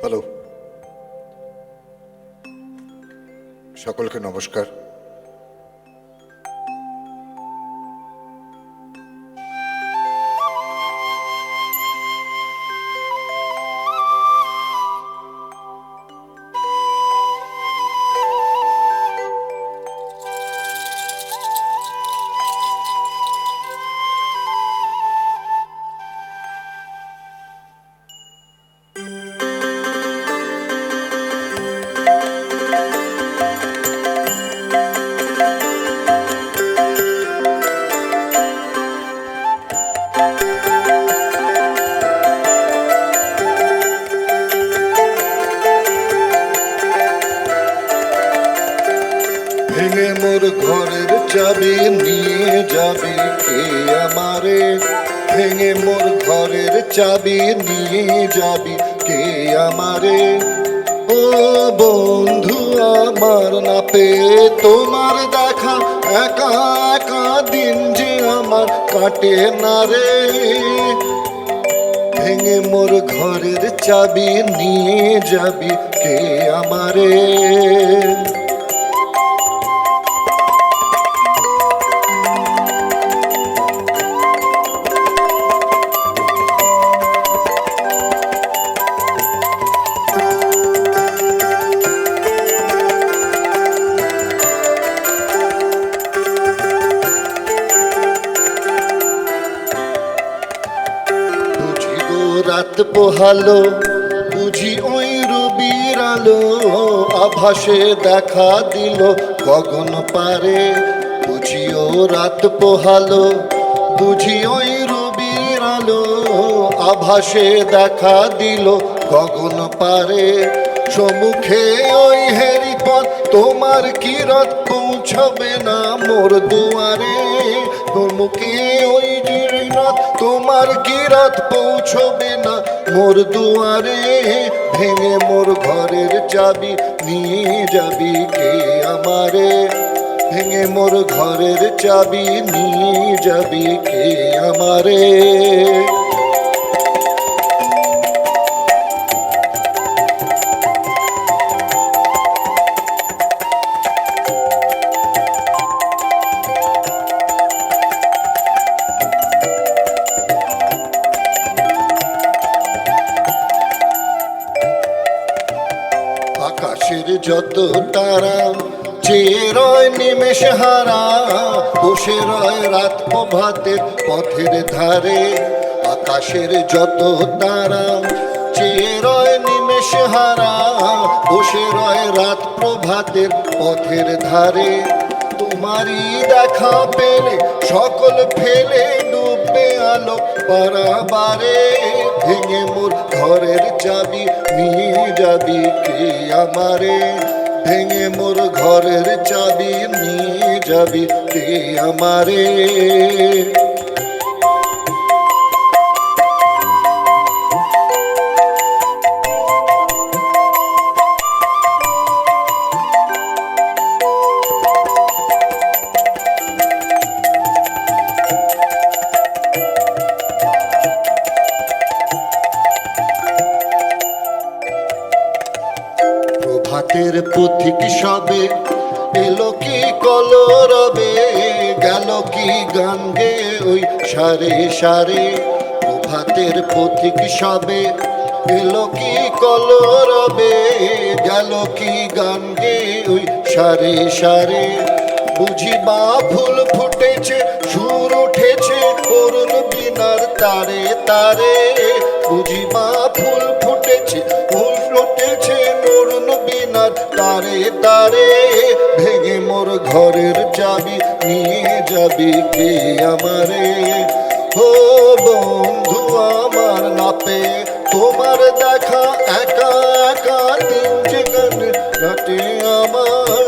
Hello, সকলকে নমস্কার। ভেঙে মোর ঘরের চাবি নিয়ে যাবি কে আমারে? ভেঙে মোর ঘরের চাবি নিয়ে যাবি কে আমারে? ও বন্ধু আমার, না পেয়ে তোমার দেখা একা একা দিন যে আমার কাটে না রে। ভেঙে মোর ঘরের চাবি নিয়ে যাবি কে আমারে? রাত পোহালো বুঝি ওই রবির আলো, আভাসে দেখা দিল গগন পারে। বুঝিও রাত পোহালো বুঝি ওই রবির আলো, আভাসে দেখা দিল গগন পারে। সম্মুখে ওই হেরিপথ তোমার কিরত পৌঁছবে না মোর দুয়ারে। সম্মুখে ওই জিরিনাথ তোমার কিরত পৌঁছবে না মোর দুয়ারে। ভেঙে মোর ঘরের চাবি নিয়ে যাবি কে আমারে? ভেঙে মোর ঘরের চাবি নিয়ে যাবি কে আমারে? আকাশের যত তারা চেয়ে রয় নিমেষ হারা, বসে রয় রাত প্রভাতের পথের ধারে। আকাশের যত তারা চেয়ে রয় নিমেষ হারা, বসে রয় রাত প্রভাতের পথের ধারে। তোমারই দেখা পেলে সকল ফেলে ডুববে আলো পারাবারে। ভেঙে মোর ঘরের চাবি নিয়ে যাবি কে আমারে? ভেঙে মোর ঘরের চাবি নিয়ে যাবি কে আমারে? প্রভাতের পথিক সবে এলো কি কলরবে, গেল কি গান গে ওই সারে সারে। প্রভাতের পথিক সবে এলো কি কলরবে, গেল কি গান গে ওই সারে সারে। বুঝি বা ফুল ফুটেছে সুর উঠেছে অরুণ বীণার তারে তারে। বুঝি বা ফুল ফুটেছে ফুল উঠেছে অরুণ বীণার তারে তারে। ভেঙে মোর ঘরের চাবি নিয়ে যাবি কে আমারে? ও বন্ধু আমার, না পেয়ে তোমার দেখা একা একা দিন যে কাটে আমার।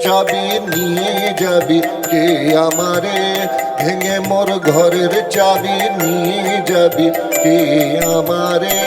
চাবি নিয়ে যাবি কে আমারে? ভেঙে মোর ঘরের চাবি নিয়ে যাবি কে আমারে?